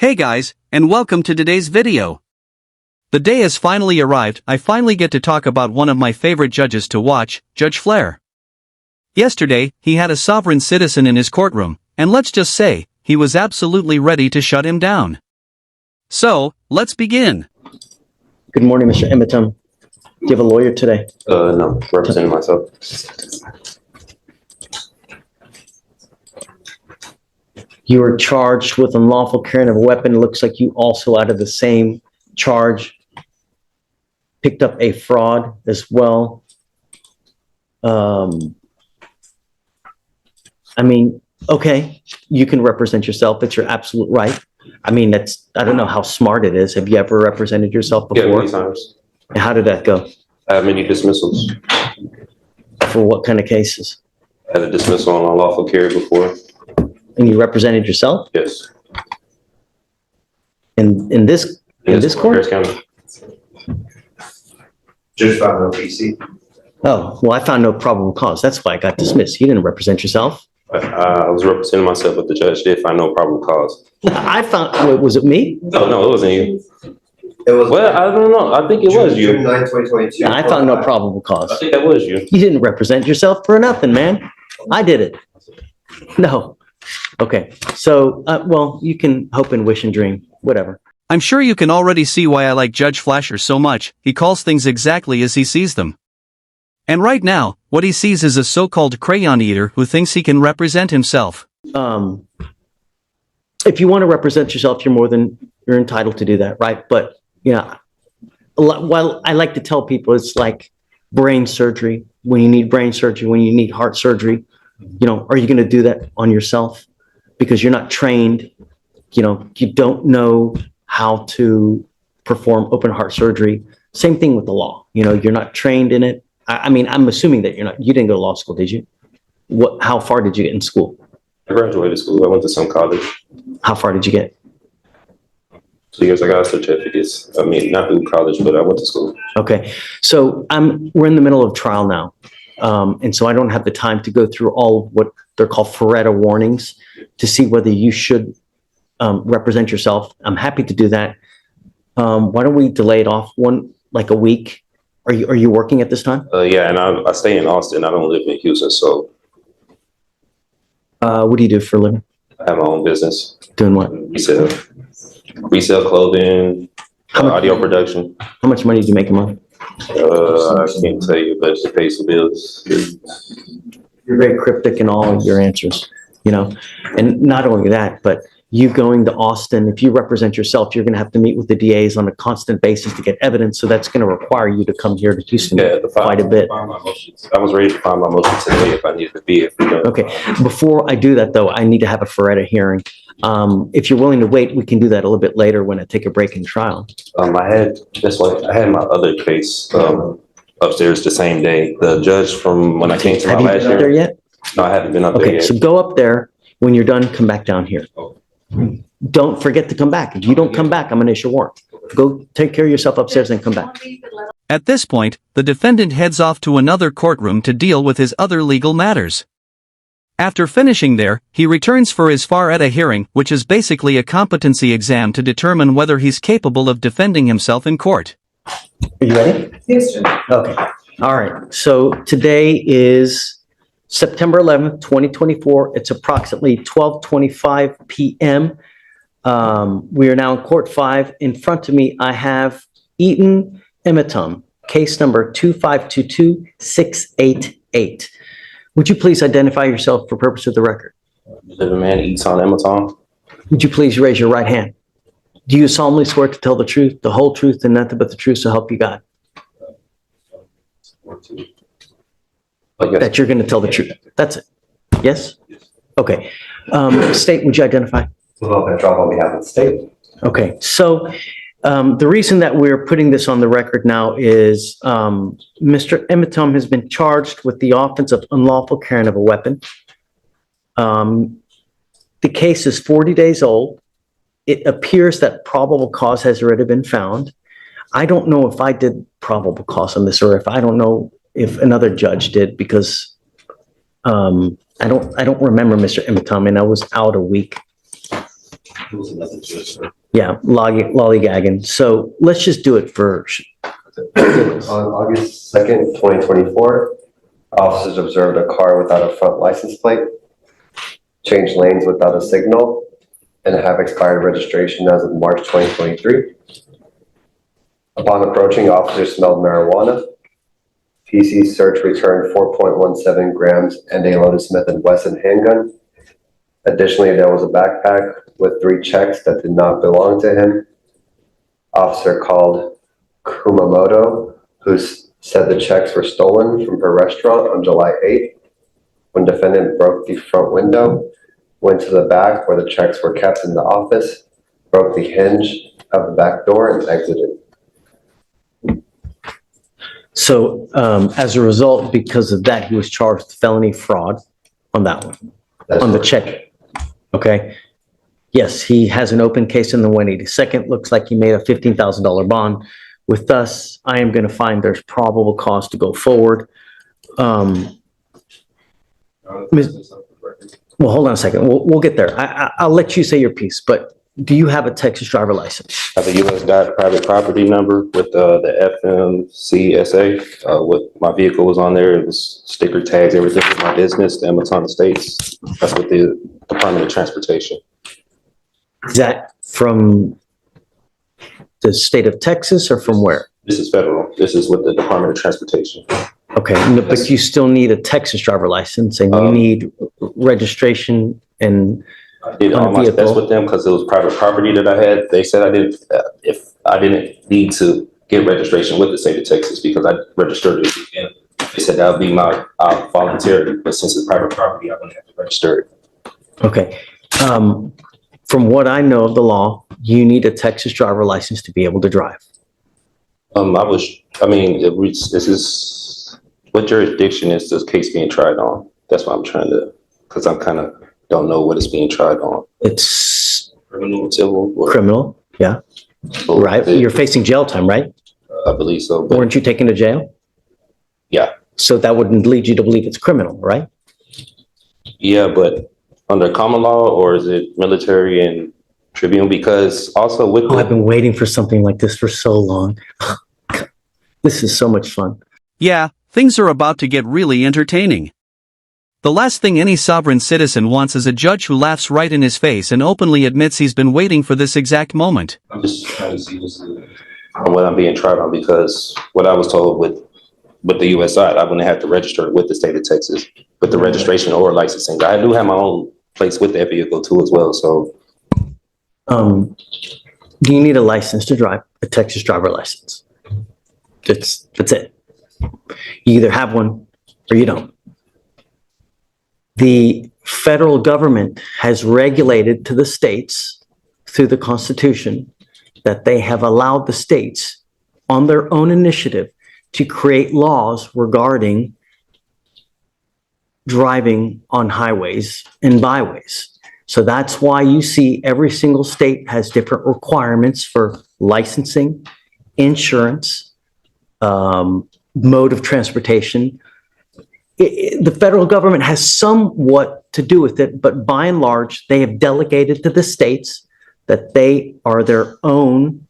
Hey guys, and welcome to today's video. The day has finally arrived. I finally get to talk about one of my favorite judges to watch, Judge Flair. Yesterday, he had a sovereign citizen in his courtroom, and let's just say, he was absolutely ready to shut him down. So, let's begin. Good morning, Mr. Emitum. Do you have a lawyer today? No, representing myself. You were charged with unlawful carrying of a weapon. It looks like you also, out of the same charge, picked up a fraud as well. I mean, okay, you can represent yourself. It's your absolute right. I mean, I don't know how smart it is. Have you ever represented yourself before? Yeah, many times. And how did that go? I have many dismissals. For what kind of cases? I had a dismissal on unlawful carry before. And you represented yourself? Yes. In this court? Harris County. Just found no PC. Oh, well, I found no probable cause. That's why I got dismissed. You didn't represent yourself. I was representing myself, but the judge did find no probable cause. Was it me? No, it wasn't you. It was. Well, I don't know. I think it was you. June 9, 2022. I found no probable cause. I think that was you. You didn't represent yourself for nothing, man. I did it. No. Okay. So, well, you can hope and wish and dream, whatever. I'm sure you can already see why I like Judge Flasher so much. He calls things exactly as he sees them. And right now, what he sees is a so-called crayon eater who thinks he can represent himself. If you want to represent yourself, you're entitled to do that, right? But, you know, well, I like to tell people it's like brain surgery. When you need brain surgery, when you need heart surgery, you know, are you going to do that on yourself? Because you're not trained, you know, you don't know how to perform open heart surgery. Same thing with the law. You know, you're not trained in it. I mean, I'm assuming that you didn't go to law school, did you? How far did you get in school? I graduated school. I went to some college. How far did you get? 2 years I got certificates. I mean, not through college, but I went to school. Okay. So we're in the middle of trial now. And so I don't have the time to go through all of what they're called Faretta warnings to see whether you should represent yourself. I'm happy to do that. Why don't we delay it off a week? Are you working at this time? Yeah, and I stay in Austin. I don't live in Houston, so. What do you do for a living? I have my own business. Doing what? Resell clothing, audio production. How much money do you make a month? I can't tell you, but it pays the bills. You're very cryptic in all of your answers, you know, and not only that, but you going to Austin, if you represent yourself, you're going to have to meet with the DAs on a constant basis to get evidence. So that's going to require you to come here to Houston quite a bit. I was ready to file my motion today if I needed to be. Okay. Before I do that, though, I need to have a Faretta hearing. If you're willing to wait, we can do that a little bit later when I take a break in trial. I had my other case upstairs the same day. The judge from when I came to my last year. Have you been up there yet? No, I haven't been up there Okay, yet. so go up there. When you're done, come back down here. Don't forget to come back. If you don't come back, I'm going to issue a warrant. Go take care of yourself upstairs and come back. At this point, the defendant heads off to another courtroom to deal with his other legal matters. After finishing there, he returns for his Faretta hearing, which is basically a competency exam to determine whether he's capable of defending himself in court. Are you ready? Yes, sir. Okay. All right. So today is September 11th, 2024. It's approximately 12:25 p.m. We are now in Court 5. In front of me, I have Eaton Emitum, case number 2522688. Would you please identify yourself for purpose of the record? The man eats on Amazon. Would you please raise your right hand? Do you solemnly swear to tell the truth, the whole truth, and nothing but the truth, so help you God? That you're going to tell the truth. That's it. Yes? Okay. State, would you identify? Well, Petrov on behalf of the state. Okay. So the reason that we're putting this on the record now is Mr. Emitum has been charged with the offense of unlawful carrying of a weapon. The case is 40 days old. It appears that probable cause has already been found. I don't know if I did probable cause on this, or if I don't know if another judge did, because I don't remember Mr. Emitum, and I was out a week. Yeah, lollygagging. So let's just do it for. On August 2nd, 2024, officers observed a car without a front license plate, changed lanes without a signal, and have expired registration as of March 2023. Upon approaching, officers smelled marijuana. PC search returned 4.17 grams and a loaded Smith & Wesson handgun. Additionally, there was a backpack with 3 checks that did not belong to him. Officer called Kumamoto, who said the checks were stolen from her restaurant on July 8th. When defendant broke the front window, went to the back where the checks were kept in the office, broke the hinge of the back door and exited. So as a result, because of that, he was charged with felony fraud on that one, That's on the correct. check. Okay. Yes, he has an open case in the 182nd. Looks like he made a $15,000 bond. With us, I am going to find there's probable cause to go forward. Well, hold on a second. We'll get there. I'll let you say your piece, but do you have a Texas driver license? I have a U.S. private property number with the FMCSA. What my vehicle was on there, it was sticker tags, everything with my business, the Amazon Estates. That's with the Department of Transportation. Is that from the state of Texas or from where? This is federal. This is with the Department of Transportation. Okay, no, but you still need a Texas driver license and you need registration and I did on a all my vehicle. tests with them because it was private property that I had. They said if I didn't need to get registration with the state of Texas because I registered it. And they said that would be my voluntary, but since it's private property, I wouldn't have to register it. Okay. From what I know of the law, you need a Texas driver license to be able to drive. This is, what jurisdiction is this case being tried on? That's what I'm trying to, because I'm kind of don't know what it's being tried on. It's Criminal, civil? Or, criminal, yeah, or right? You're facing jail time, right? I believe so. But Weren't you taken to jail? yeah. So that wouldn't lead you to believe it's criminal, right? Yeah, but under common law, or is it military and tribunal? Because also with Oh, I've been waiting for something like this for so long. This is so much fun. Yeah, things are about to get really entertaining. The last thing any sovereign citizen wants is a judge who laughs right in his face and openly admits he's been waiting for this exact moment. I'm just trying to see what I'm being tried on, because what I was told with the U.S. side, I wouldn't have to register with the state of Texas with the registration or licensing. I do have my own place with that vehicle too as well. So, do you need a license to drive? A Texas driver license? That's it. You either have one or you don't. The federal government has regulated to the states through the Constitution that they have allowed the states on their own initiative to create laws regarding driving on highways and byways. So that's why you see every single state has different requirements for licensing, insurance, mode of transportation. The federal government has somewhat to do with it, but by and large, they have delegated to the states that they are their own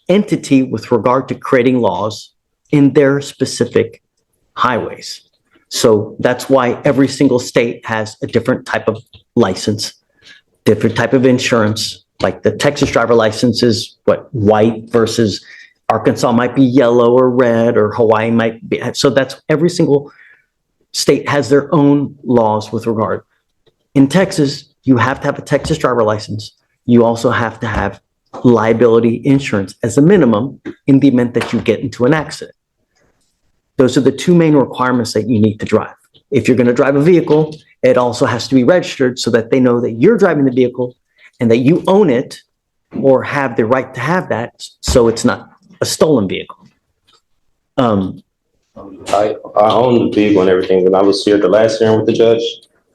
entity with regard to creating laws in their specific highways. So that's why every single state has a different type of license, different type of insurance. Like the Texas driver license is white versus Arkansas might be yellow or red, or Hawaii might be. So that's every single state has their own laws with regard. In Texas, you have to have a Texas driver license. You also have to have liability insurance as a minimum in the event that you get into an accident. Those are the two main requirements that you need to drive. If you're going to drive a vehicle, it also has to be registered so that they know that you're driving the vehicle and that you own it or have the right to have that, so it's not a stolen vehicle. I own the vehicle and everything. When I was here the last hearing with the judge,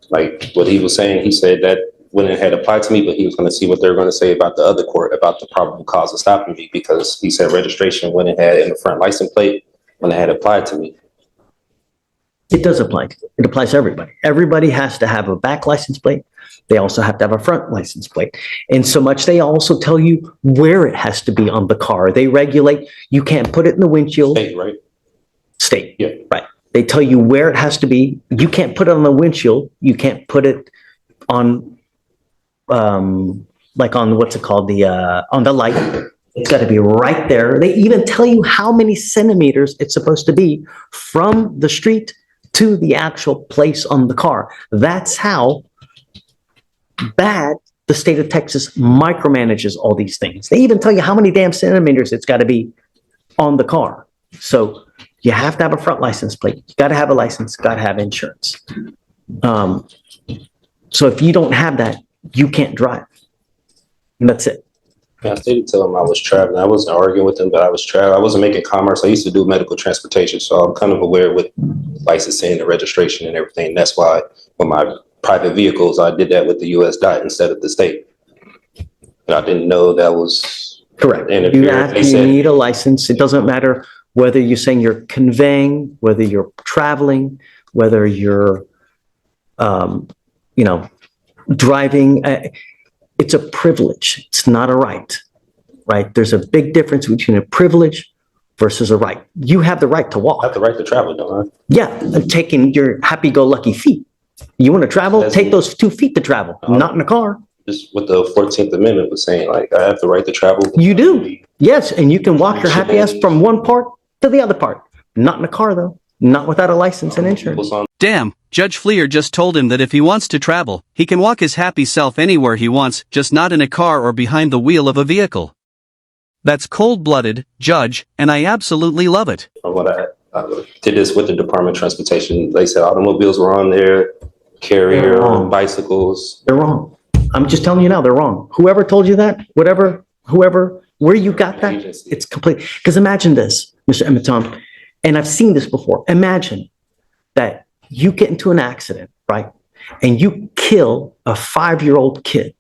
like what he was saying, he said that when it had applied to me, but he was going to see what they were going to say about the other court, about the probable cause of stopping me, because he said registration when it had in the front license plate when it had applied to me. It does apply. It applies to everybody. Everybody has to have a back license plate. They also have to have a front license plate. And so much, they also tell you where it has to be on the car. They regulate, you can't put it in the windshield. State, right? State. Yeah. Right. They tell you where it has to be. You can't put it on the windshield. You can't put it on, like on, what's it called? On the light. It's got to be right there. They even tell you how many centimeters it's supposed to be from the street to the actual place on the car. That's how bad the state of Texas micromanages all these things. They even tell you how many damn centimeters it's got to be on the car. So you have to have a front license plate. You got to have a license, got to have insurance. So if you don't have that, you can't drive. And that's it. Yeah, I did tell him I was traveling. I wasn't arguing with him, but I was traveling. I wasn't making commerce. I used to do medical transportation, so I'm kind of aware with licensing and registration and everything. That's why with my private vehicles, I did that with the U.S. DOT instead of the state. And I didn't know that was correct. interference. You need a license. It doesn't matter whether you're saying you're conveying, whether you're traveling, whether you're, driving. It's a privilege. It's not a right, right? There's a big difference between a privilege versus a right. You have the right to walk. I have the right to travel, don't I? Yeah, taking your happy-go-lucky feet. You want to travel? Take those 2 feet to travel, not in a car. Just what the 14th Amendment was saying, like I have the right to travel. You do. Yes, and you can walk your happy ass from one part to the other part. Not in a car, though. Not without a license and insurance. Damn, Judge Fleer just told him that if he wants to travel, he can walk his happy self anywhere he wants, just not in a car or behind the wheel of a vehicle. That's cold-blooded, Judge, and I absolutely love it. When I did this with the Department of Transportation, they said automobiles were on there, carrier, bicycles. They're wrong. I'm just telling you now, they're wrong. Whoever told you that, whoever, where you got that, it's complete. Because imagine this, Mr. Emiton, and I've seen this before. Imagine that you get into an accident, right? And you kill a 5-year-old kid.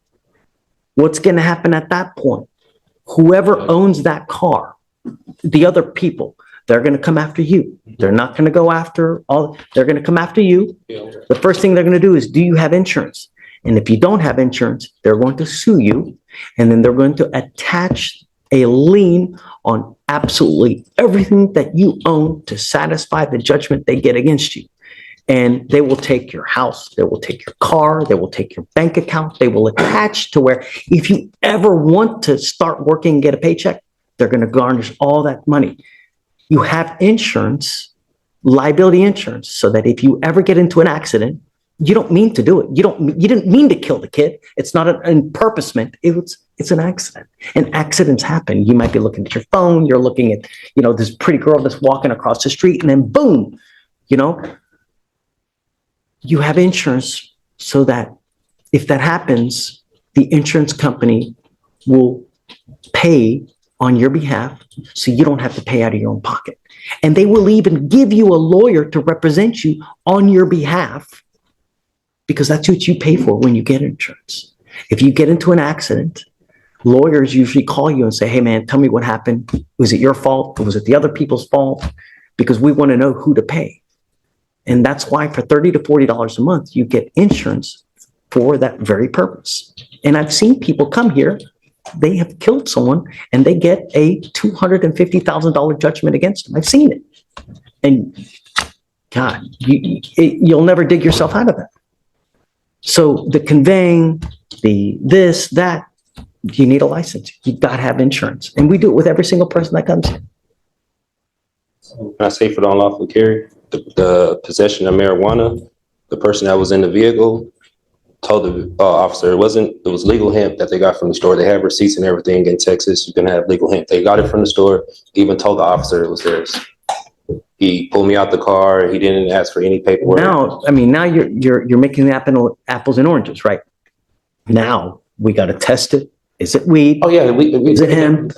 What's going to happen at that point? Whoever owns that car, the other people, they're going to come after you. They're not going to go after they're going to come after you. The first thing they're going to do is, do you have insurance? And if you don't have insurance, they're going to sue you. And then they're going to attach a lien on absolutely everything that you own to satisfy the judgment they get against you. And they will take your house, they will take your car, they will take your bank account, they will attach to where if you ever want to start working and get a paycheck, they're going to garnish all that money. You have insurance, liability insurance, so that if you ever get into an accident, you don't mean to do it. You didn't mean to kill the kid. It's not an purposement. It's an accident. And accidents happen. You might be looking at your phone. You're looking at, this pretty girl that's walking across the street, and then boom, you have insurance so that if that happens, the insurance company will pay on your behalf, so you don't have to pay out of your own pocket. And they will even give you a lawyer to represent you on your behalf, because that's what you pay for when you get insurance. If you get into an accident, lawyers usually call you and say, hey man, tell me what happened. Was it your fault? Or was it the other people's fault? Because we want to know who to pay. And that's why for $30 to $40 a month, you get insurance for that very purpose. And I've seen people come here, they have killed someone, and they get a $250,000 judgment against them. I've seen it. And God, you'll never dig yourself out of that. So the conveying, this, that, you need a license. You've got to have insurance. And we do it with every single person that comes in. Can I say for the unlawful carry? The possession of marijuana, the person that was in the vehicle told the officer it was legal hemp that they got from the store. They have receipts and everything in Texas. You can have legal hemp. They got it from the store, even told the officer it was theirs. He pulled me out the car. He didn't ask for any paperwork. Now you're making the apples and oranges, right? Now we got to test it. Is it weed? Oh yeah, is it hemp?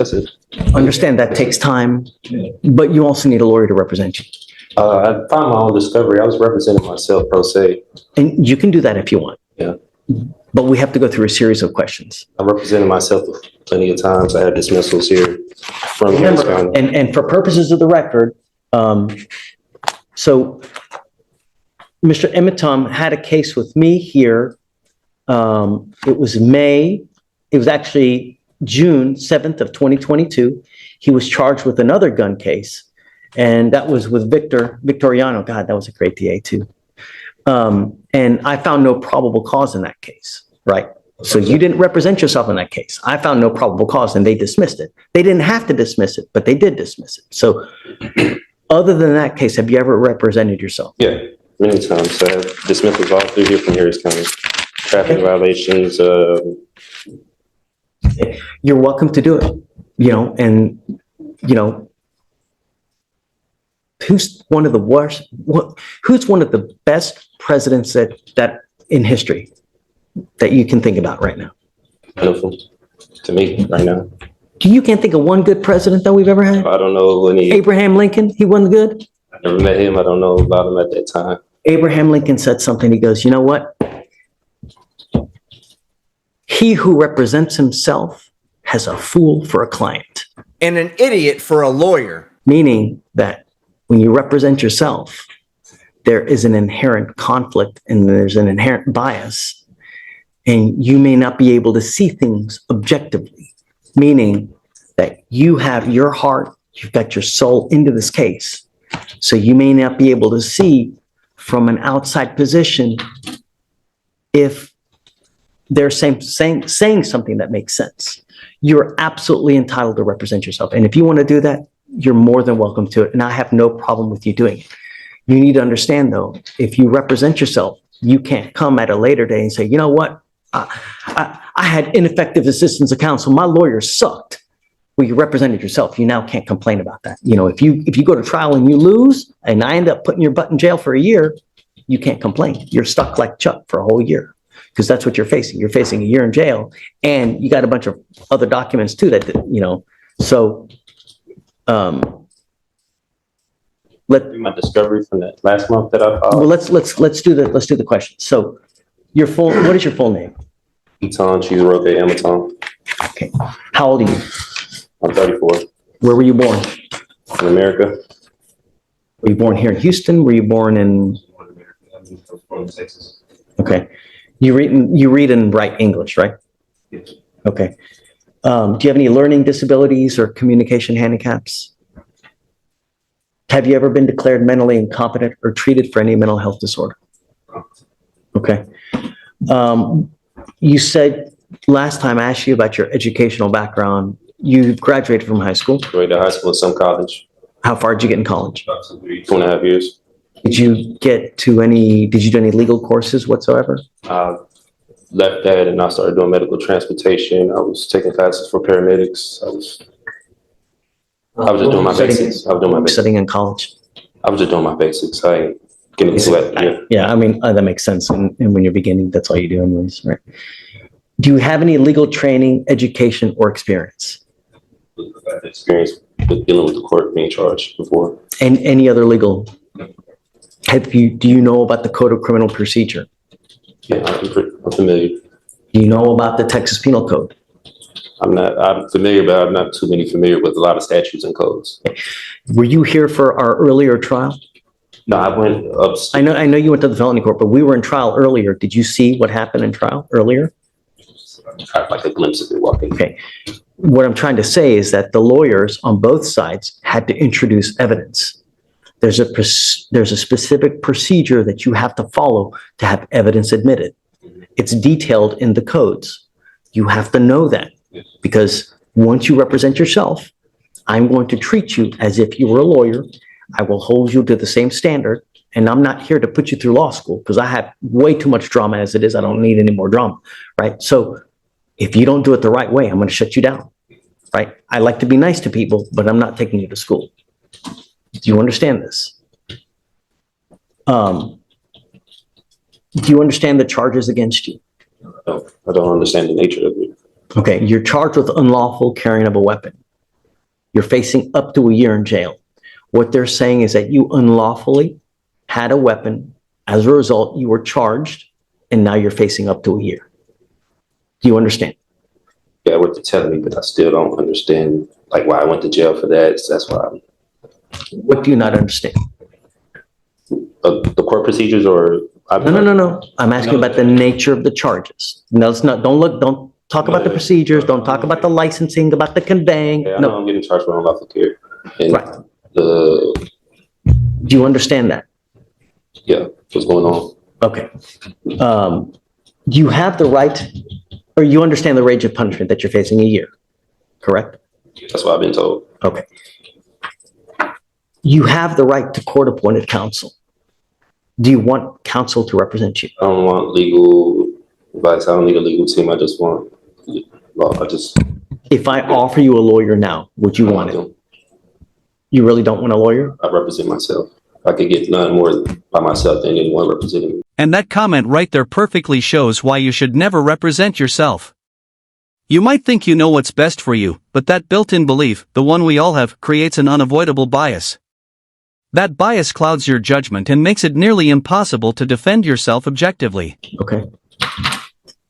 Understand that takes time, but you also need a lawyer to represent you. I found my own discovery. I was representing myself pro se. And you can do that if you want. Yeah. But we have to go through a series of questions. I represented myself plenty of times. I had dismissals here from Remember, and for purposes of the record, so Mr. Emitom had a case with me here. It was actually June 7th of 2022. He was charged with another gun case, and that was with Victoriano. God, that was a great DA too. And I found no probable cause in that case, right? So you didn't represent yourself in that case. I found no probable cause and they dismissed it. They didn't have to dismiss it, but they did dismiss it. So other than that case, have you ever represented yourself? Yeah, many times. I have dismissals all through here from Harris County. Traffic violations. You're welcome to do it, and, who's one of the worst, who's one of the best presidents that in history that you can think about right now? Wonderful to me right now. You can't think of one good president that we've ever had? I don't know any. Abraham Lincoln, he wasn't good? I never met him. I don't know about him at that time. Abraham Lincoln said something. He goes, you know what? He who represents himself has a fool for a client. And an idiot for a lawyer. Meaning that when you represent yourself, there is an inherent conflict and there's an inherent bias, and you may not be able to see things objectively, meaning that you have your heart, you've got your soul into this case. So you may not be able to see from an outside position if they're saying something that makes sense. You're absolutely entitled to represent yourself. And if you want to do that, you're more than welcome to it. And I have no problem with you doing it. You need to understand, though, if you represent yourself, you can't come at a later day and say, you know what? I had ineffective assistance of counsel. My lawyer sucked. Well, you represented yourself. You now can't complain about that. If you go to trial and you lose and I end up putting your butt in jail for a year, you can't complain. You're stuck like Chuck for a whole year because that's what you're facing. You're facing a year in jail and you got a bunch of other documents too so My discovery from that last month that I filed. well, let's do the question. So what is your full name? Eton Cheeseroke Amaton. Okay. How old are you? I'm 34. Where were you born? In America. Were you born here in Houston? Were you born in? I was born in Texas. Okay. You read and write English, right? Yes. Okay. Do you have any learning disabilities or communication handicaps? Have you ever been declared mentally incompetent or treated for any mental health disorder? Okay. You said last time I asked you about your educational background, you graduated from high school. Graduated high school, some college. How far did you get in college? About 2.5 years. Did you do any legal courses whatsoever? Left that and I started doing medical transportation. I was taking classes for paramedics. I was just doing my basics. Studying in college. I was just doing my basics. I ain't getting into that. Yeah, I mean, that makes sense. And when you're beginning, that's all you do anyways, right? Do you have any legal training, education, or experience? I've had experience with dealing with the court being charged before. And any other legal? Do you know about the Code of Criminal Procedure? Yeah, I'm familiar. Do you know about the Texas Penal Code? I'm familiar, but I'm not too familiar with a lot of statutes and codes. Were you here for our earlier trial? No, I went up. I know you went to the felony court, but we were in trial earlier. Did you see what happened in trial earlier? I had like a glimpse of it walking. Okay. What I'm trying to say is that the lawyers on both sides had to introduce evidence. There's a specific procedure that you have to follow to have evidence admitted. It's detailed in the codes. You have to know that because once you represent yourself, I'm going to treat you as if you were a lawyer. I will hold you to the same standard. And I'm not here to put you through law school because I have way too much drama as it is. I don't need any more drama, right? So if you don't do it the right way, I'm going to shut you down, right? I like to be nice to people, but I'm not taking you to school. Do you understand this? Do you understand the charges against you? No, I don't understand the nature of it. Okay, you're charged with unlawful carrying of a weapon. You're facing up to a year in jail. What they're saying is that you unlawfully had a weapon. As a result, you were charged, and now you're facing up to a year. Do you understand? Yeah, what they're telling me, but I still don't understand like why I went to jail for that. So that's why. What do you not understand? The court procedures or? No. I'm asking about the nature of the charges. No, it's not, don't talk about the procedures, don't talk about the licensing, about the conveying. Yeah, I know No, I'm getting charged for unlawful care. And right. the, Do you understand that? yeah, what's going on? Okay. You have the right, or you understand the range of punishment that you're facing a year, correct? That's what I've been told. Okay. You have the right to court-appointed counsel. Do you want counsel to represent you? I don't want legal advice. I don't need a legal team. I just want law. If I offer you a lawyer now, would you want it? You really don't want a lawyer? I represent myself. I could get none more by myself than anyone representing me. And that comment right there perfectly shows why you should never represent yourself. You might think you know what's best for you, but that built-in belief, the one we all have, creates an unavoidable bias. That bias clouds your judgment and makes it nearly impossible to defend yourself objectively. Okay.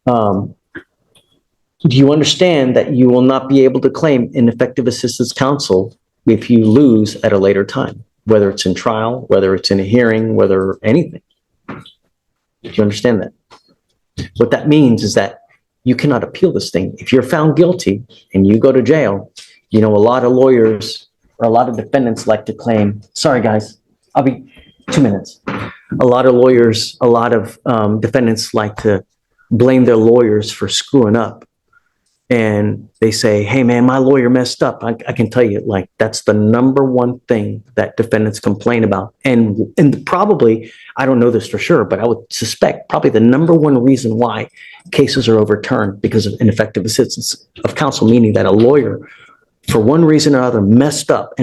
Do you understand that you will not be able to claim ineffective assistance counsel if you lose at a later time, whether it's in trial, whether it's in a hearing, whether anything? Do you understand that? What that means is that you cannot appeal this thing. If you're found guilty and you go to jail, you know, a lot of lawyers or a lot of defendants like to claim, sorry guys, I'll be 2 minutes. A lot of lawyers, a lot of defendants like to blame their lawyers for screwing up. And they say, hey man, my lawyer messed up. I can tell you, like, that's the number one thing that defendants complain about. And probably, I don't know this for sure, but I would suspect probably the number one reason why cases are overturned because of ineffective assistance of counsel, meaning that a lawyer, for one reason or other, messed up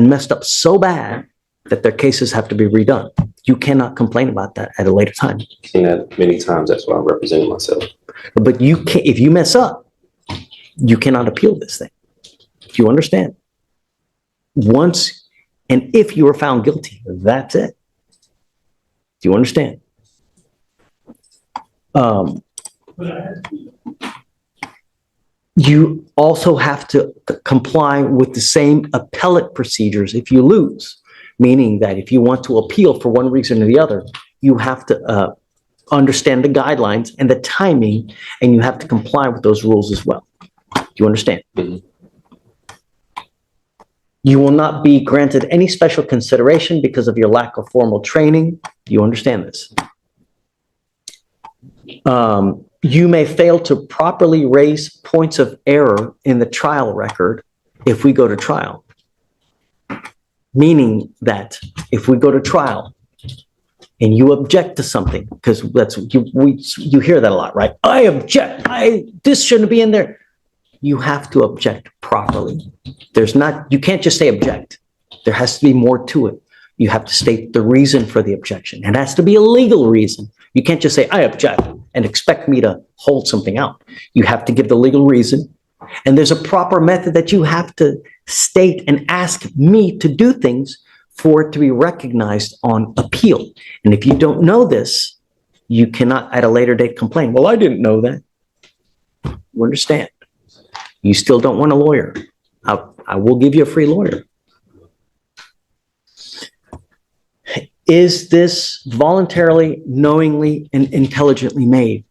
so bad that their cases have to be redone. You cannot complain about that at a later time. I've seen that many times. That's why I'm representing myself. But you can't, if you mess up, you cannot appeal this thing. Do you understand? Once, and if you are found guilty, that's it. Do you understand? You also have to comply with the same appellate procedures if you lose, meaning that if you want to appeal for one reason or the other, you have to understand the guidelines and the timing, and you have to comply with those rules as well. Do you understand? Mm-hmm. You will not be granted any special consideration because of your lack of formal training. Do you understand this? You may fail to properly raise points of error in the trial record if we go to trial. Meaning that if we go to trial and you object to something, because you hear that a lot, right? I object. This shouldn't be in there. You have to object properly. You can't just say object. There has to be more to it. You have to state the reason for the objection. It has to be a legal reason. You can't just say, I object, and expect me to hold something out. You have to give the legal reason. And there's a proper method that you have to state and ask me to do things for it to be recognized on appeal. And if you don't know this, you cannot at a later date complain. Well, I didn't know that. You understand? You still don't want a lawyer. I will give you a free lawyer. Is this voluntarily, knowingly, and intelligently made?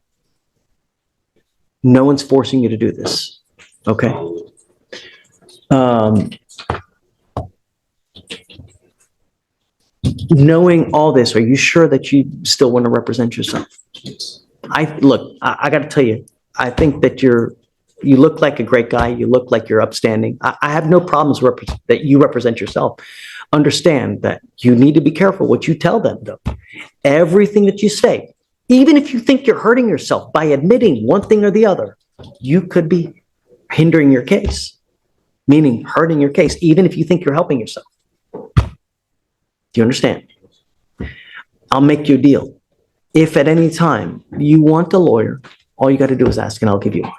No one's forcing you to do this. Okay. Knowing all this, are you sure that you still want to represent yourself? I got to tell you, I think that you look like a great guy. You look like you're upstanding. I have no problems that you represent yourself. Understand that you need to be careful what you tell them, though. Everything that you say, even if you think you're hurting yourself by admitting one thing or the other, you could be hindering your case, meaning hurting your case, even if you think you're helping yourself. Do you understand? I'll make you a deal. If at any time you want a lawyer, all you got to do is ask and I'll give you one.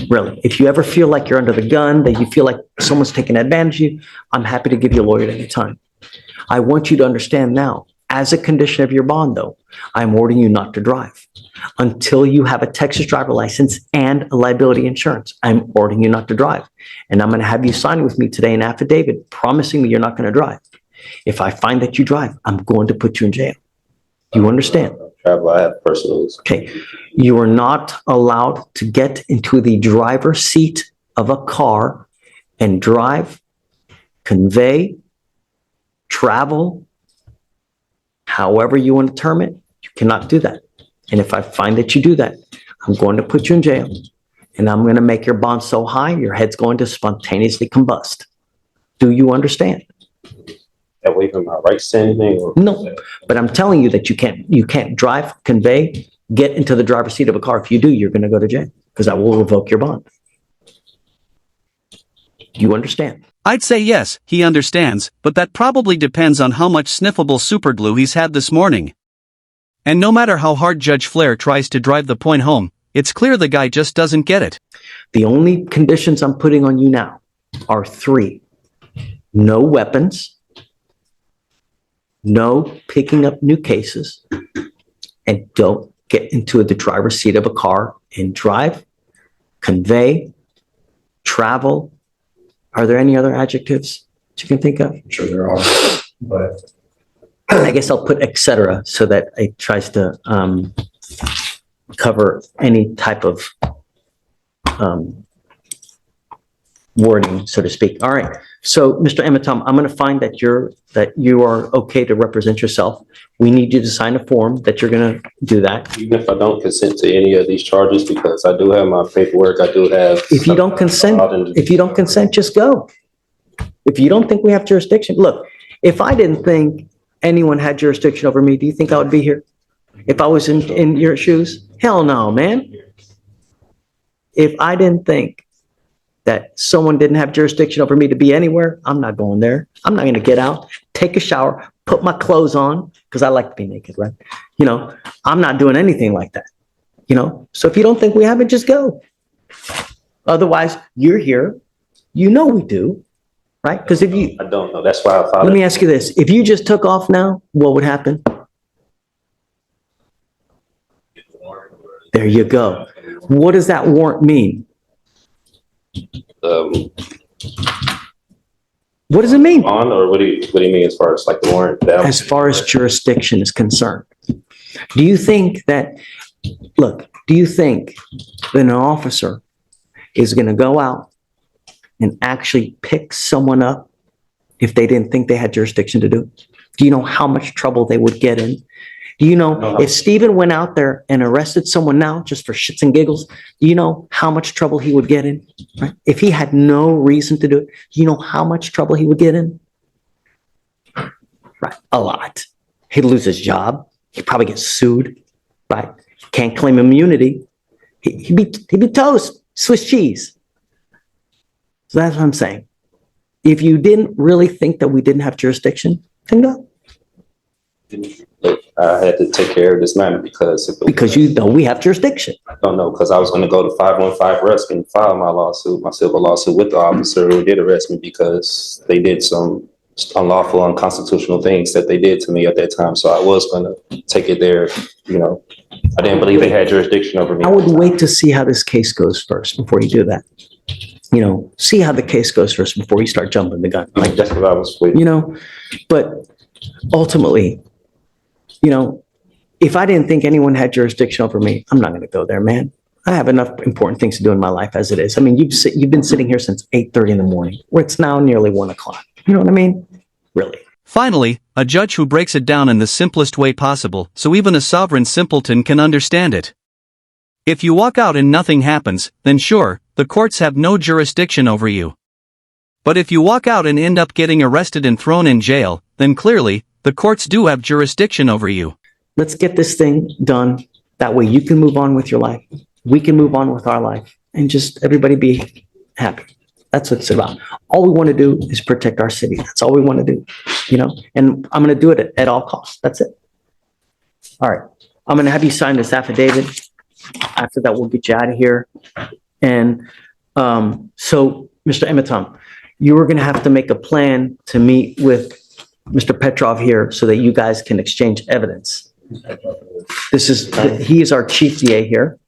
Really. If you ever feel like you're under the gun, that you feel like someone's taking advantage of you, I'm happy to give you a lawyer at any time. I want you to understand now, as a condition of your bond, though, I'm ordering you not to drive until you have a Texas driver license and a liability insurance. I'm ordering you not to drive. And I'm going to have you sign with me today an affidavit promising me you're not going to drive. If I find that you drive, I'm going to put you in jail. Do you understand? Travel, I have personals. Okay. You are not allowed to get into the driver's seat of a car and drive, convey, travel, however you want to term it. You cannot do that. And if I find that you do that, I'm going to put you in jail. And I'm going to make your bond so high, your head's going to spontaneously combust. Do you understand? That way from my rights to anything? Or No, but I'm telling you that you can't drive, convey, get into the driver's seat of a car. If you do, you're going to go to jail because I will revoke your bond. You understand? I'd say yes, he understands, but that probably depends on how much sniffable superglue he's had this morning. And no matter how hard Judge Flair tries to drive the point home, it's clear the guy just doesn't get it. The only conditions I'm putting on you now are 3. No weapons, no picking up new cases, and don't get into the driver's seat of a car and drive, convey, travel. Are there any other adjectives that you can think of? Sure there are, but I guess I'll put et cetera so that it tries to cover any type of wording, so to speak. All right. So, Mr. Ematom, I'm going to find that you are okay to represent yourself. We need you to sign a form that you're going to do that. even if I don't consent to any of these charges, because I do have my paperwork, I do have. If you don't consent, just go. If you don't think we have jurisdiction, look, if I didn't think anyone had jurisdiction over me, do you think I would be here? If I was in your shoes? Hell no, man. If I didn't think that someone didn't have jurisdiction over me to be anywhere, I'm not going there. I'm not going to get out, take a shower, put my clothes on, because I like to be naked, right? You know, I'm not doing anything like that. You know, so if you don't think we have it, just go. Otherwise, you're here. You know we do, right? Because if you, I don't know. That's why I filed. let me ask you this. If you just took off now, what would happen? There you go. What does that warrant mean? What does it mean? On, or what do you mean as far as like the warrant? As far as jurisdiction is concerned, do you think that an officer is going to go out and actually pick someone up if they didn't think they had jurisdiction to do it? Do you know how much trouble they would get in? Do you know if Stephen went out there and arrested someone now just for shits and giggles, do you know how much trouble he would get in? Right? If he had no reason to do it, do you know how much trouble he would get in? Right, a lot. He'd lose his job. He'd probably get sued. Right? Can't claim immunity. He'd be toast, Swiss cheese. So that's what I'm saying. If you didn't really think that we didn't have jurisdiction, then go. I had to take care of this matter because you know we have jurisdiction. I don't know, because I was going to go to 515 Rusk and file my civil lawsuit with the officer who did arrest me because they did some unlawful, unconstitutional things that they did to me at that time. So I was going to take it there. You know, I didn't believe they had jurisdiction over me. I would wait to see how this case goes first before you do that. You know, see how the case goes first before you start jumping the gun. Like that's what I was waiting. You know, but ultimately, you know, if I didn't think anyone had jurisdiction over me, I'm not going to go there, man. I have enough important things to do in my life as it is. I mean, you've been sitting here since 8:30 in the morning, where it's now nearly 1 o'clock. You know what I mean? Really. Finally, a judge who breaks it down in the simplest way possible, so even a sovereign simpleton can understand it. If you walk out and nothing happens, then sure, the courts have no jurisdiction over you. But if you walk out and end up getting arrested and thrown in jail, then clearly, the courts do have jurisdiction over you. Let's get this thing done. That way you can move on with your life. We can move on with our life and just everybody be happy. That's what it's about. All we want to do is protect our city. That's all we want to do, you know, and I'm going to do it at all costs. That's it. All right. I'm going to have you sign this affidavit. After that, we'll get you out of here. And so, Mr. Ematom, you are going to have to make a plan to meet with Mr. Petrov here so that you guys can exchange evidence. He is our chief DA here.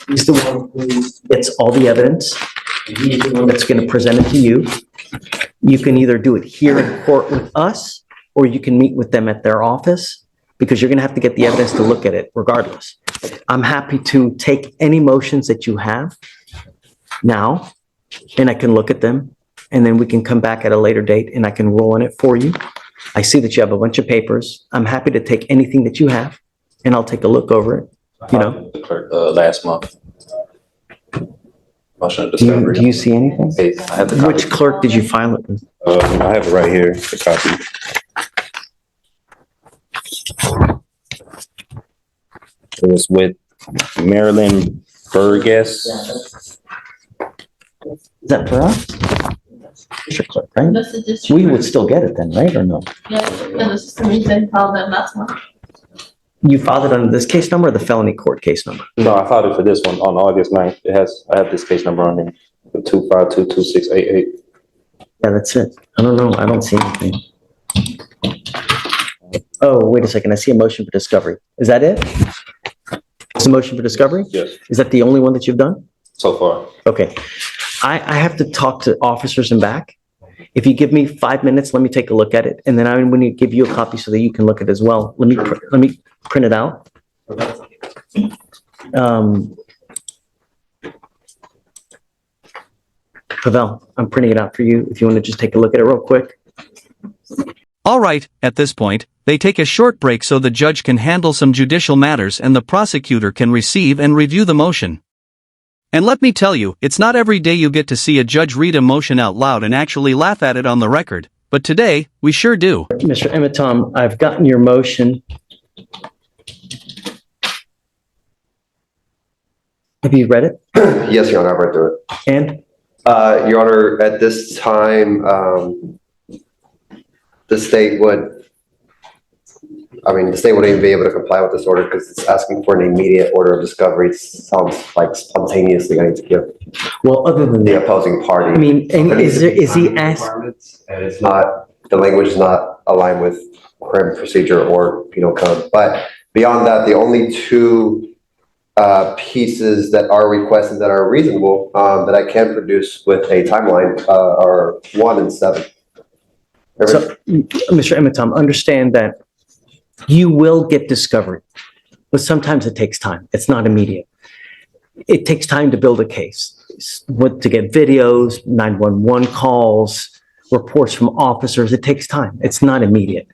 He's the one who gets all the evidence. He's the one that's going to present it to you. You can either do it here in court with us, or you can meet with them at their office because you're going to have to get the evidence to look at it regardless. I'm happy to take any motions that you have now, and I can look at them, and then we can come back at a later date and I can roll on it for you. I see that you have a bunch of papers. I'm happy to take anything that you have, and I'll take a look over it. You know, The clerk, last month. Motion of do you, discovery. do you see anything? Hey, I have the copy. Which clerk did you file it with? I have it right here, the copy. It was with Marilyn Burgess. Is that for us? District clerk, right? That's the district. We would still get it then, right, or no? Yeah, and the system reason filed that last month. You filed it under this case number or the felony court case number? No, I filed it for this one on August 9th. I have this case number on there, 2522688. Yeah, that's it. I don't know. I don't see anything. Oh, wait a second. I see a motion for discovery. Is that it? It's a motion for discovery? Yes, Is that the only one that you've done? so far. Okay. I have to talk to officers and back. If you give me 5 minutes, let me take a look at it. And then I'm going to give you a copy so that you can look at it as well. Let me print it out. Pavel, I'm printing it out for you if you want to just take a look at it real quick. All right, at this point, they take a short break so the judge can handle some judicial matters and the prosecutor can receive and review the motion. And let me tell you, it's not every day you get to see a judge read a motion out loud and actually laugh at it on the record, but today, we sure do. Mr. Emitom, I've gotten your motion. Have you read it? Yes, Your Honor, I've read through it. And Your Honor, at this time, the state wouldn't even be able to comply with this order because it's asking for an immediate order of discovery. It sounds like spontaneously going to give well, other than the that, opposing party. I mean, and is he asked? Requirements, and it's not, the language is not aligned with criminal procedure or penal code. But beyond that, the only two pieces that are requested that are reasonable that I can produce with a timeline are 1 and 7. So, Mr. Emitom, understand that you will get discovery, but sometimes it takes time. It's not immediate. It takes time to build a case, to get videos, 911 calls, reports from officers. It takes time. It's not immediate.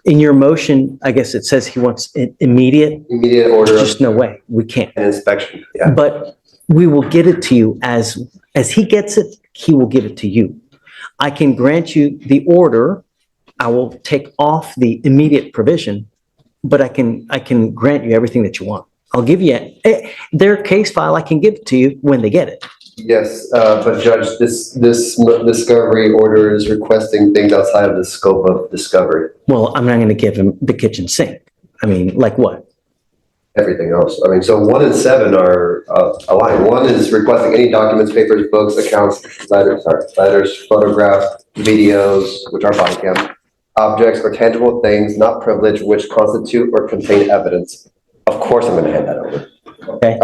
In your motion, I guess it says he wants it immediate. Immediate order There's of just no way. We can't. an inspection. Yeah. But we will get it to you as he gets it, he will give it to you. I can grant you the order. I will take off the immediate provision, but I can grant you everything that you want. I'll give you their case file. I can give it to you when they get it. Yes, but Judge, this discovery order is requesting things outside of the scope of discovery. Well, I'm not going to give him the kitchen sink. I mean, like what? Everything else. I mean, so 1 and 7 are aligned. 1 is requesting any documents, papers, books, accounts, letters, photographs, videos, which are body cam, objects or tangible things not privileged which constitute or contain evidence. Of course, I'm going to hand that over. Okay.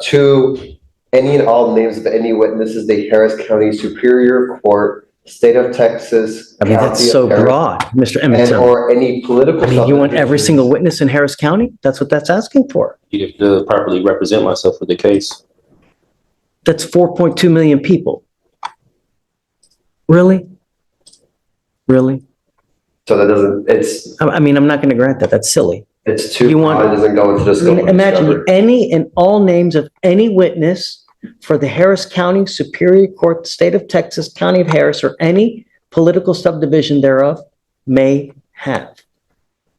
2, any and all names of any witnesses, the Harris County Superior Court, State of Texas. I mean, that's County of so Harris, broad, Mr. And Emmett. or any political. I mean, you want every subdivisions. single witness in Harris County? That's what that's asking for. You have to properly represent myself for the case. That's 4.2 million people. Really? Really? So that doesn't, I mean, I'm not going to grant that. That's silly. it's too, You want- it doesn't go into the I scope mean, of imagine discovery. any and all names of any witness for the Harris County Superior Court, State of Texas, County of Harris, or any political subdivision thereof may have.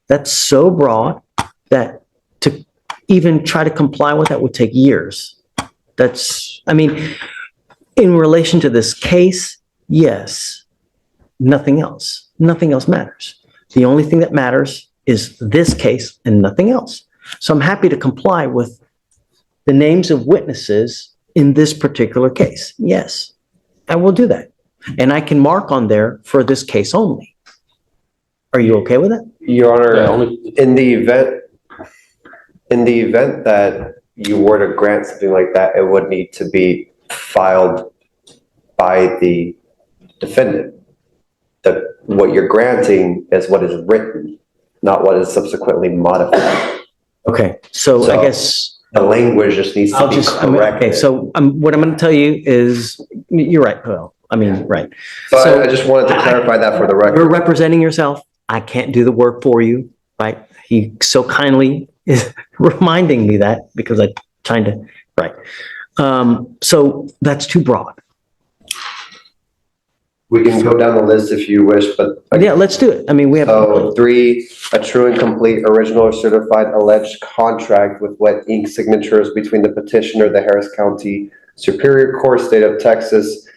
That's so broad that to even try to comply with that would take years. I mean, in relation to this case, yes, nothing else. Nothing else matters. The only thing that matters is this case and nothing else. So I'm happy to comply with the names of witnesses in this particular case. Yes, I will do that. And I can mark on there for this case only. Are you okay with that? Your Honor, Yeah, only, in the event that you were to grant something like that, it would need to be filed by the defendant. What you're granting is what is written, not what is subsequently modified. Okay, so I So- guess The language just needs to I'll be just, corrected. okay, so what I'm going to tell you is, you're right, Paul. I mean, right. So I just wanted to clarify that for the You're record. representing yourself. I can't do the work for you, right? He so kindly is reminding me that because I'm trying to, right. So that's too broad. We can go down the list if you wish, but Yeah, let's do it. I mean, we have. so 3, a true and complete original or certified alleged contract with wet ink signatures between the petitioner, the Harris County Superior Court, State of Texas,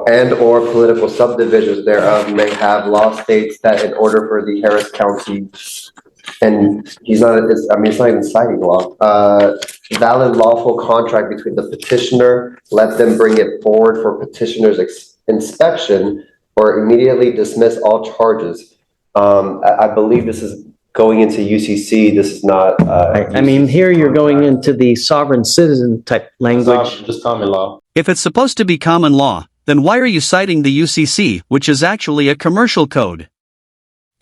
and/or political subdivisions thereof may have law states that in order for the Harris County, and he's not, it's not even citing law, valid lawful contract between the petitioner, let them bring it forward for petitioner's inspection or immediately dismiss all charges. I believe this is going into UCC. This is not, I mean, here you're going into the sovereign citizen type language. Just common law. If it's supposed to be common law, then why are you citing the UCC, which is actually a commercial code?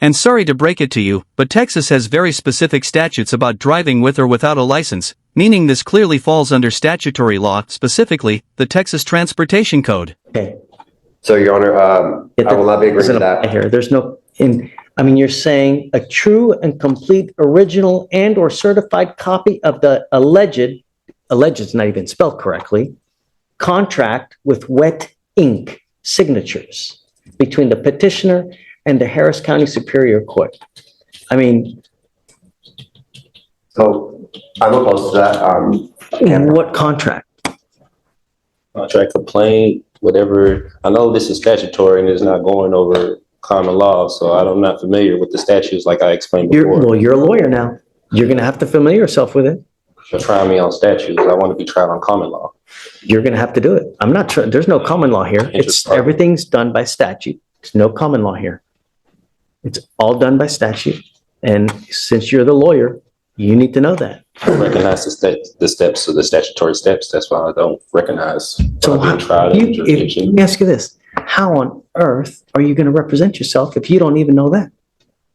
And sorry to break it to you, but Texas has very specific statutes about driving with or without a license, meaning this clearly falls under statutory law, specifically the Texas Transportation Code. Okay. so Your Honor, I will not be agreeing Doesn't to that. apply here. There's no, I mean, you're saying a true and complete original and or certified copy of the alleged is not even spelled correctly, contract with wet ink signatures between the petitioner and the Harris County Superior Court. I mean, So I'm opposed to that. what contract? Contract complaint, whatever. I know this is statutory and it's not going over common law, so I'm not familiar with the statutes like I explained before. Well, you're a lawyer now. You're going to have to familiar yourself with it. You're trying me on statutes. I want to be tried on common law. You're going to have to do it. I'm not sure. There's no common law here. It's, everything's done by statute. There's no common law here. It's all done by statute. And since you're the lawyer, you need to know that. I recognize the steps of the statutory steps. That's why I don't recognize. So being tried in let jurisdiction. me ask you this. How on earth are you going to represent yourself if you don't even know that?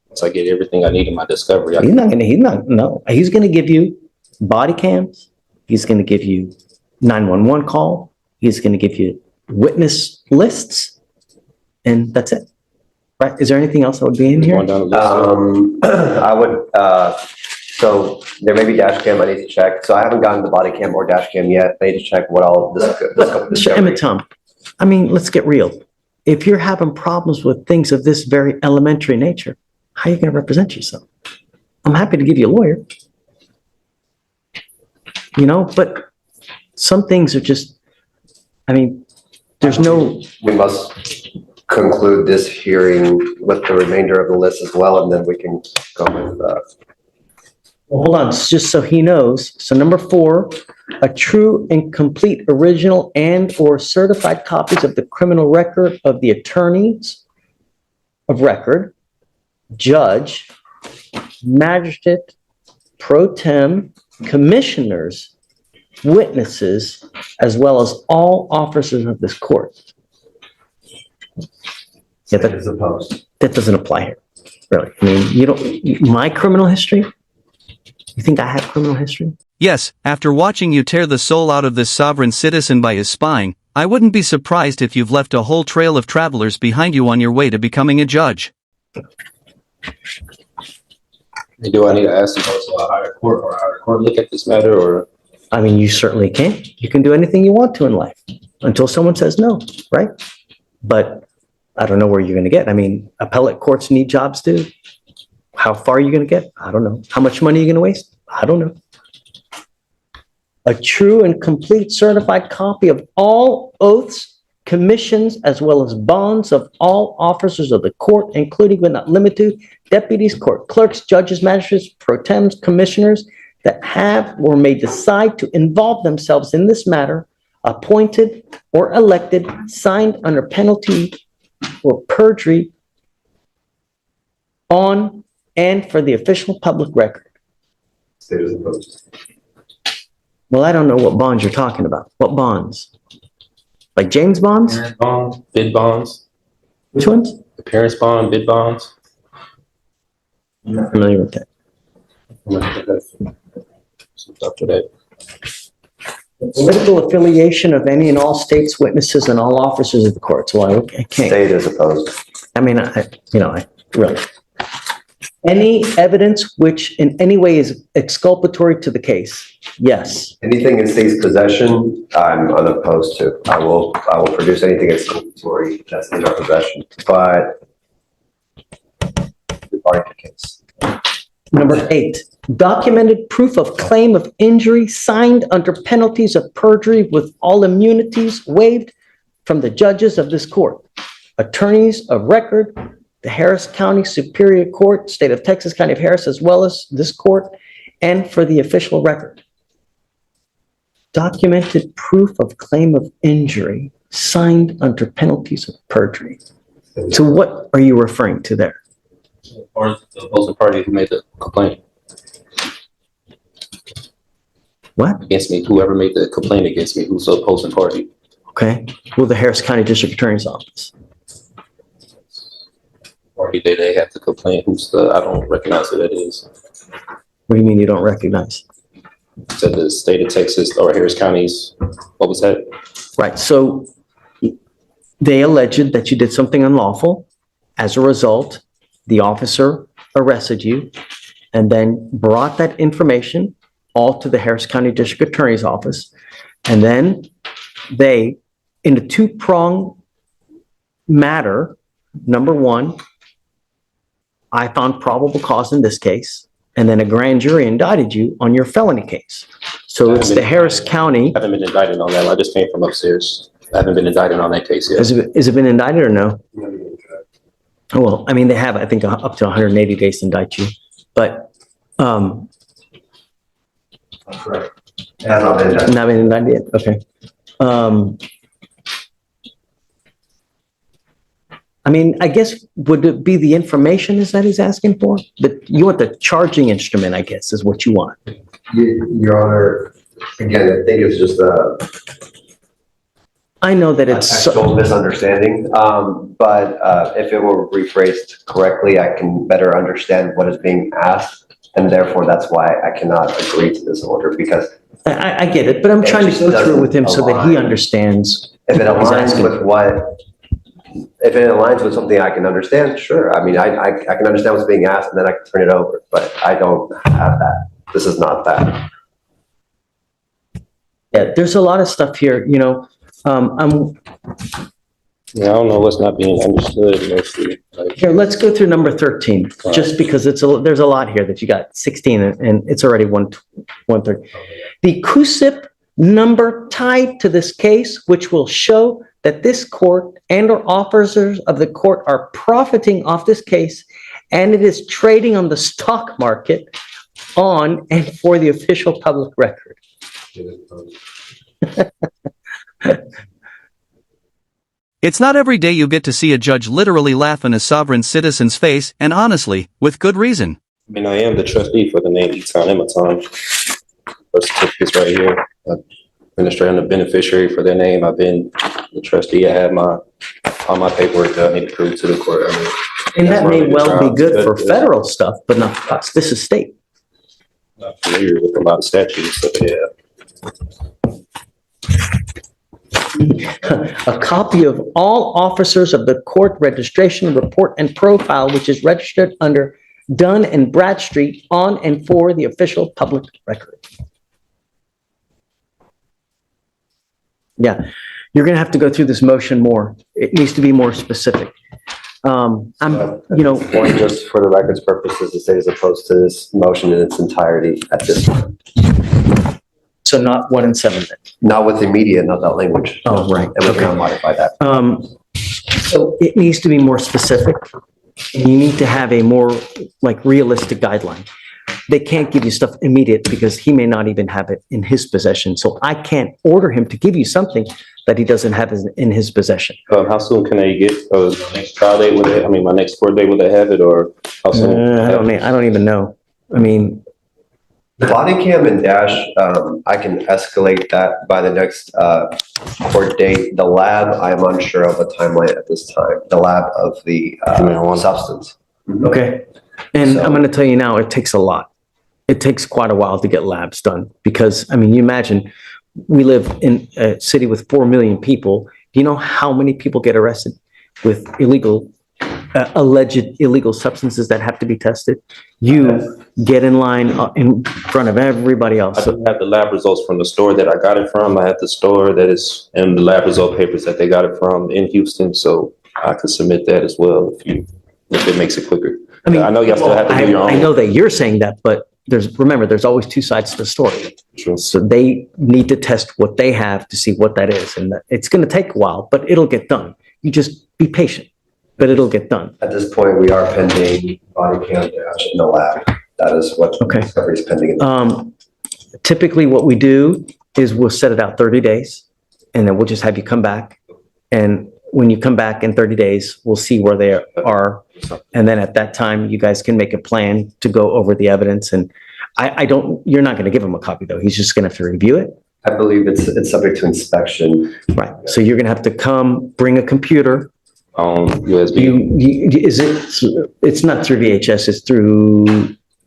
Once I get everything I need in my discovery, I He's going to give you body cams. He's going to give you 911 call. He's going to give you witness lists. And that's it. Right? Is there anything else that would be in here? going down the list. I would, so there may be dash cam I need to check. So I haven't gotten the body cam or dash cam yet. I need to check what all this. Mr. Emmett Tom, I mean, let's get real. If you're having problems with things of this very elementary nature, how are you going to represent yourself? I'm happy to give you a lawyer. But some things are just, I mean, there's no, We must conclude this hearing with the remainder of the list as well, and then we can go with, well, hold on, just so he knows. So number 4, a true and complete original and or certified copies of the criminal record of the attorneys of record, judge, magistrate, pro tem, commissioners, witnesses, as well as all officers of this court. Yeah, that is opposed. that doesn't apply here, really. I mean, my criminal history? You think I have criminal history? Yes, after watching you tear the soul out of this sovereign citizen by his spying, I wouldn't be surprised if you've left a whole trail of travelers behind you on your way to becoming a judge. Do I need to ask to go to a higher court or a higher court look at this matter, or? I mean, you certainly can. You can do anything you want to in life until someone says no, right? But I don't know where you're going to get. I mean, appellate courts need jobs too. How far are you going to get? I don't know. How much money are you going to waste? I don't know. A true and complete certified copy of all oaths, commissions, as well as bonds of all officers of the court, including but not limited to deputies, court clerks, judges, magistrates, pro tems, commissioners that have or may decide to involve themselves in this matter, appointed or elected, signed under penalty or perjury on and for the official public record. State is opposed. Well, I don't know what bonds you're talking about. What bonds? Like James bonds? Appearance bonds, bid bonds, Which ones? appearance bond, bid bonds. I'm not familiar with that. After that. Political affiliation of any and all states, witnesses, and all officers of the court. So I can't. State is opposed. I mean, I really. Any evidence which in any way is exculpatory to the case? Yes. Anything in state's possession, I'm unopposed to. I will produce anything exculpatory that's in our possession, but regarding the case. Number 8, documented proof of claim of injury signed under penalties of perjury with all immunities waived from the judges of this court, attorneys of record, the Harris County Superior Court, State of Texas, County of Harris, as well as this court, and for the official record. Documented proof of claim of injury signed under penalties of perjury. So what are you referring to there? Or the opposing party who made the complaint What? against me, whoever made the complaint against me, who's the opposing party. Okay. Well, the Harris County District Attorney's Office. Party they have to complain, who's the, I don't recognize who that is. What do you mean you don't recognize? Said the state of Texas or Harris County's, what was that? Right. So they alleged that you did something unlawful. As a result, the officer arrested you and then brought that information all to the Harris County District Attorney's Office. And then they, in a two-pronged matter, number one, I found probable cause in this case, and then a grand jury indicted you on your felony case. So it's the Harris County. I haven't been indicted on that. I just came from upstairs. I haven't been indicted on that case yet. Has it been indicted or no? Oh, well, I mean, they have, I think, up to 180 days to indict you, but Correct. Has not been done. not been indicted yet. Okay. I mean, I guess, would it be the information is that he's asking for? You want the charging instrument, I guess, is what you want. Your Honor, again, I think it's just a I know that it's, actual misunderstanding, but if it were rephrased correctly, I can better understand what is being asked, and therefore that's why I cannot agree to this order, because I get it, but I'm trying to go through it with him so that he understands. if it what he's aligns asking. with if it aligns with something I can understand, sure. I mean, I can understand what's being asked, and then I can turn it over, but I don't have that. This is not that. Yeah, there's a lot of stuff here, you know, Yeah, I don't know what's not being understood mostly. Like, here, let's go through number 13, just because there's a lot here that you got 16 and it's already 130. The CUSIP number tied to this case, which will show that this court and or officers of the court are profiting off this case, and it is trading on the stock market on and for the official public record. It's not every day you get to see a judge literally laugh in a sovereign citizen's face, and honestly, with good reason. I mean, I am the trustee for the name Eton Ematon. Birth certificate's right here. I'm the beneficiary for their name. I've been the trustee. I have all my paperwork that I need to prove to the court. I mean, And that may that's well be good for good. federal stuff, but not for us. This is state. I'm not familiar with a lot of statutes, so yeah. A copy of all officers of the court registration report and profile, which is registered under Dun and Bradstreet on and for the official public record. Yeah, you're going to have to go through this motion more. It needs to be more specific. Point, just for the record's purposes, the state is opposed to this motion in its entirety at this time. So not 1 and 7 then. Not with immediate, not that language. Oh, right. And we cannot modify that. So it needs to be more specific. And you need to have a more like realistic guideline. They can't give you stuff immediate because he may not even have it in his possession. So I can't order him to give you something that he doesn't have in his possession. How soon can I get my next trial date? My next court date, will they have it, or how soon? I don't even know. I mean, Body cam and dash, I can escalate that by the next court date. The lab, I am unsure of a timeline at this time. The lab of the substance. Okay. And So- I'm going to tell you now, it takes a lot. It takes quite a while to get labs done because, I mean, you imagine we live in a city with 4 million people. Do you know how many people get arrested with alleged illegal substances that have to be tested? You get in line in front of everybody I else. do have the lab results from the store that I got it from. I have the store that is, and the lab result papers that they got it from in Houston, so I could submit that as well if it makes it quicker. I mean, I know y'all still have to do your own. I know that you're saying that, but remember, there's always two sides to the story. True. So they need to test what they have to see what that is. And it's going to take a while, but it'll get done. You just be patient, but it'll get done. At this point, we are pending body cam in the lab. That is what Okay. discovery is pending. Typically what we do is we'll set it out 30 days and then we'll just have you come back. And when you come back in 30 days, we'll see where they are. And then at that time, you guys can make a plan to go over the evidence. And you're not going to give him a copy though. He's just going to have to review it. I believe it's subject to inspection. Right. So you're going to have to come, bring a computer. USB. It's not through VHS, it's through,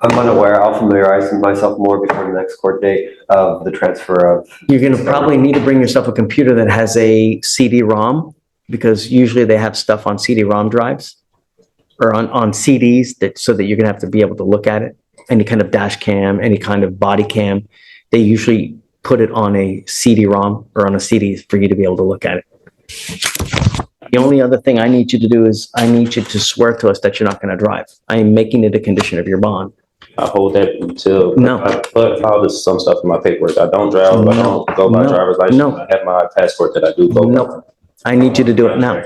I'm unaware. I'll familiarize myself more before the next court date of the transfer of. you're going to probably need to bring yourself a computer that has a CD-ROM because usually they have stuff on CD-ROM drives or on CDs so that you're going to have to be able to look at it. Any kind of dash cam, any kind of body cam, they usually put it on a CD-ROM or on a CD for you to be able to look at it. The only other thing I need you to do is I need you to swear to us that you're not going to drive. I am making it a condition of your bond. I hold that until. No. I put all this, some stuff in my paperwork. I don't drive. I don't go by No. driver's license. No. I have my passport that I do go by. No. I need you to do it now.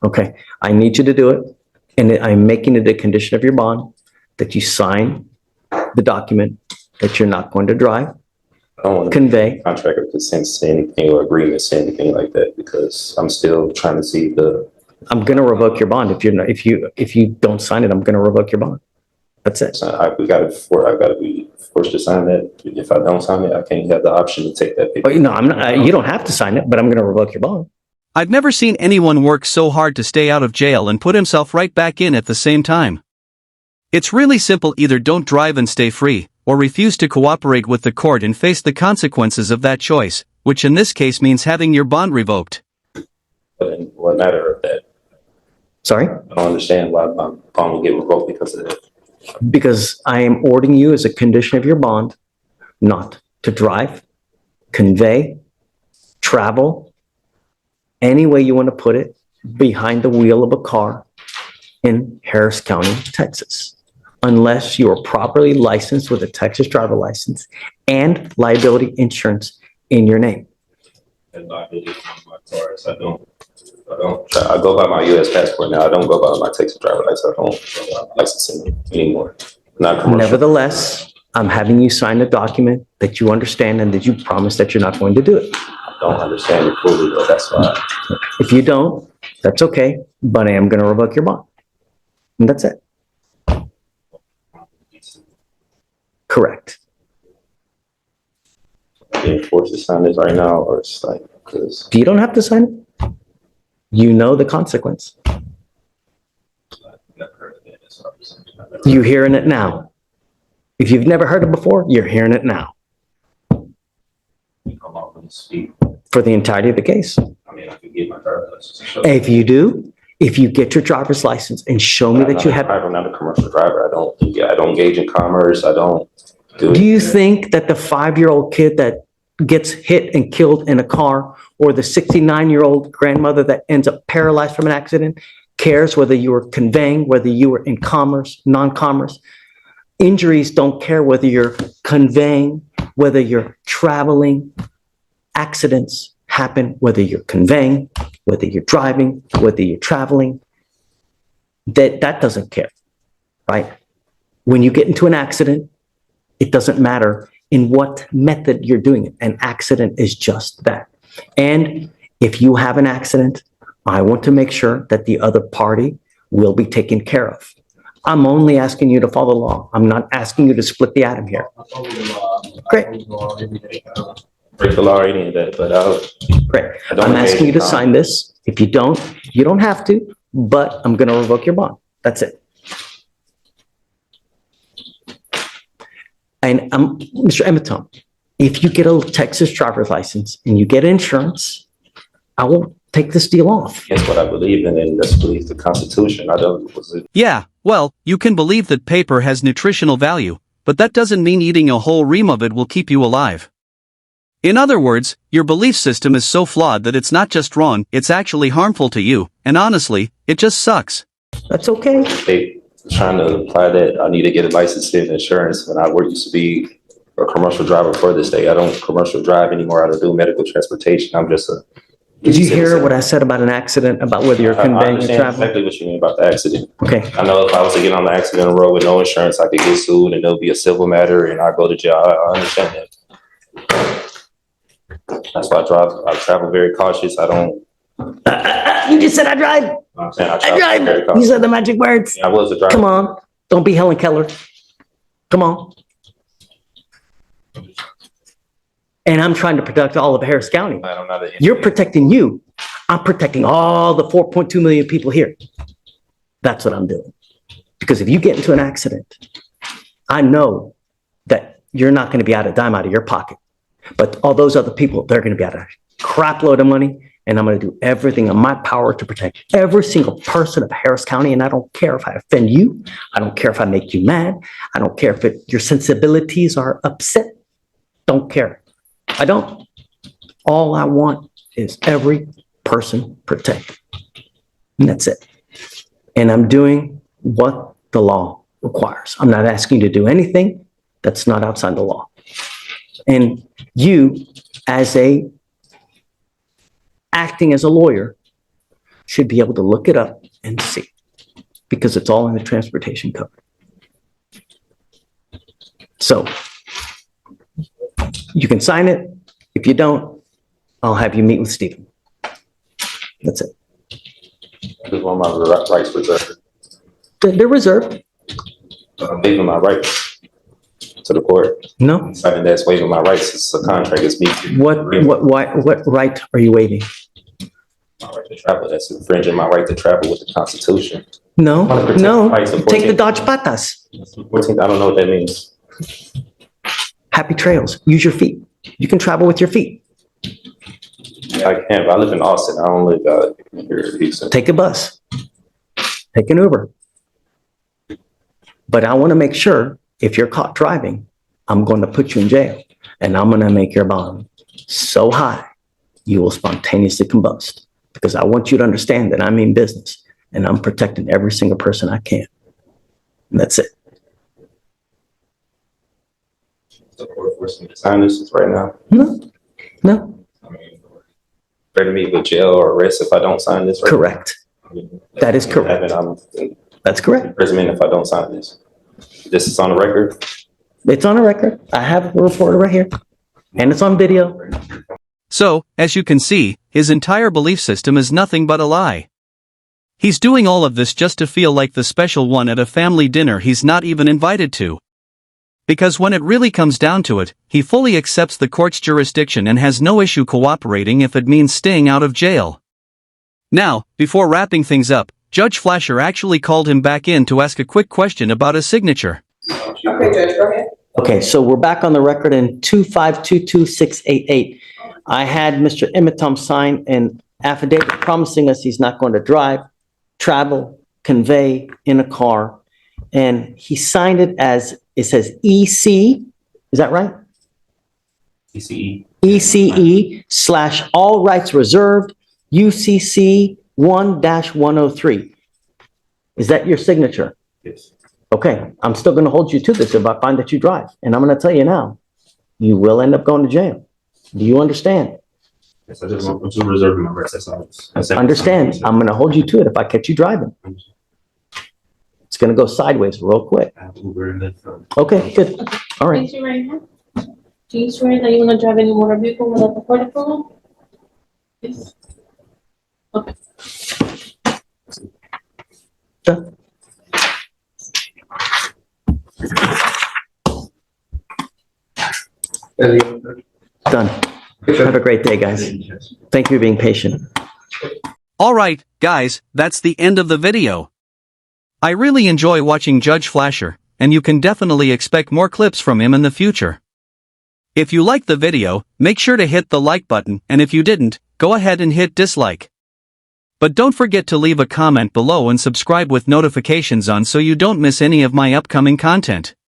Okay, I need you to do it. And I'm making it a condition of your bond that you sign the document that you're not going to drive, I don't want to convey. contractor to say anything or agreement, say anything like that, because I'm still trying to see I'm going to revoke your bond. If you don't sign it, I'm going to revoke your bond. That's it. I've got to be forced to sign that. If I don't sign it, I can't have the option to take that paper. No, I'm not. You don't have to sign it, but I'm going to revoke your bond. I've never seen anyone work so hard to stay out of jail and put himself right back in at the same time. It's really simple: either don't drive and stay free, or refuse to cooperate with the court and face the consequences of that choice, which in this case means having your bond revoked. But in what matter of that? Sorry? I don't understand why my bond will get revoked because of that. Because I am ordering you as a condition of your bond not to drive, convey, travel, any way you want to put it, behind the wheel of a car in Harris County, Texas, unless you are properly licensed with a Texas driver license and liability insurance in your name. And liability on my cars, I go by my U.S. passport now. I don't go by my Texas driver license. I don't go by my licensing anymore. Not commercial. Nevertheless, I'm having you sign a document that you understand and that you promise that you're not going to do it. I don't understand it fully, but that's why. If you don't, that's okay, but I am going to revoke your bond. And that's it. Correct. Being forced to sign this right now, or it's like, because You don't have to sign it. You know the consequence. I've never heard of it. You're hearing it now. If you've never heard it before, you're hearing it now Come off and speak. for the entirety of the case. I mean, I could get my driver's license. to show If you do, if you get your driver's license and show me that you have, I'm not a commercial driver. I don't engage in commerce. I don't do it. do you think that the 5-year-old kid that gets hit and killed in a car or the 69-year-old grandmother that ends up paralyzed from an accident cares whether you were conveying, whether you were in commerce, non-commerce? Injuries don't care whether you're conveying, whether you're traveling. Accidents happen whether you're conveying, whether you're driving, whether you're traveling. That doesn't care, right? When you get into an accident, it doesn't matter in what method you're doing it. An accident is just that. And if you have an accident, I want to make sure that the other party will be taken care of. I'm only asking you to follow the law. I'm not asking you to split the atom here. Great. Break the law or any of that, but Great. I don't I'm engage asking you in to sign this. If you don't have to, but I'm going to revoke your bond. That's it. And Mr. Emitom, if you get a Texas driver's license and you get insurance, I will take this deal off. That's what I believe in, and that's believe the Constitution. I don't. Yeah, well, you can believe that paper has nutritional value, but that doesn't mean eating a whole ream of it will keep you alive. In other words, your belief system is so flawed that it's not just wrong, it's actually harmful to you, and honestly, it just sucks. That's okay. They trying to apply that I need to get a license and insurance when I used to be a commercial driver for this state. I don't commercial drive anymore. I don't do medical transportation. I'm just a. Did you hear what I said about an accident, about whether you're I conveying or understand traveling? exactly what you mean about the accident. Okay. I know if I was to get on the accident road with no insurance, I could get sued and it'll be a civil matter and I go to jail. I understand that. That's why I travel very cautious. I don't. You just said I drive. I'm saying I I travel very drive. You cautious. said the magic words. I was a driver. Come on. Don't be Helen Keller. Come on. And I'm trying to protect all of Harris County. I'm not You're protecting you. I'm protecting all the 4.2 million people here. That's what I'm doing. Because if you get into an accident, I know that you're not going to be out a dime out of your pocket. But all those other people, they're going to be out a crap load of money. And I'm going to do everything in my power to protect every single person of Harris County. And I don't care if I offend you. I don't care if I make you mad. I don't care if your sensibilities are upset. Don't care. I don't. All I want is every person protected. And that's it. And I'm doing what the law requires. I'm not asking you to do anything that's not outside the law. And you, acting as a lawyer, should be able to look it up and see, because it's all in the transportation code. So you can sign it. If you don't, I'll have you meet with Stephen. That's it. I just want my rights reserved. They're reserved. I'm waiving my rights to the court. No. Signing that's waiving my rights. It's a contract. It's me. What right are you waiving? My right to travel. That's infringing my right to travel with the Constitution. No, no. Rights of Take the 14th. Dodge Patas. 14th, I don't know what that means. Happy trails. Use your feet. You can travel with your feet. I can't. I live in Austin. I don't live here in Houston. Take a bus. Take an Uber. But I want to make sure if you're caught driving, I'm going to put you in jail and I'm going to make your bond so high you will spontaneously combust, because I want you to understand that I mean business and I'm protecting every single person I can. And that's it. The court forcing me to sign this right now. No, I mean, ready to meet with jail or arrest if I don't sign this. Right correct. now. I mean, That is correct. I'm in That's correct. imprisonment if I don't sign this. This is on the record. It's on a record. I have a reporter right here and it's on video. So, as you can see, his entire belief system is nothing but a lie. He's doing all of this just to feel like the special one at a family dinner he's not even invited to. Because when it really comes down to it, he fully accepts the court's jurisdiction and has no issue cooperating if it means staying out of jail. Now, before wrapping things up, Judge Flasher actually called him back in to ask a quick question about his signature. Okay, Judge, go ahead. Okay, so we're back on the record in 2522688. I had Mr. Emitom sign an affidavit promising us he's not going to drive, travel, convey in a car. And he signed it as, it says EC, is that right? ECE. ECE / all rights reserved, UCC 1-103. Is that your signature? Yes. Okay, I'm still going to hold you to this if I find that you drive. And I'm going to tell you now, you will end up going to jail. Do you understand? Yes, I'm just reserving my rights. That's all. Understand, I'm going to hold you to it if I catch you driving. It's going to go sideways real quick. Okay, good. All right. Please raise your right hand. Do you swear that you will not drive any motor vehicle without the court approval? Yes. Okay. Done. Done. Have a great day, guys. Thank you for being patient. Alright, guys, that's the end of the video. I really enjoy watching Judge Flasher, and you can definitely expect more clips from him in the future. If you liked the video, make sure to hit the like button, and if you didn't, go ahead and hit dislike. But don't forget to leave a comment below and subscribe with notifications on so you don't miss any of my upcoming content.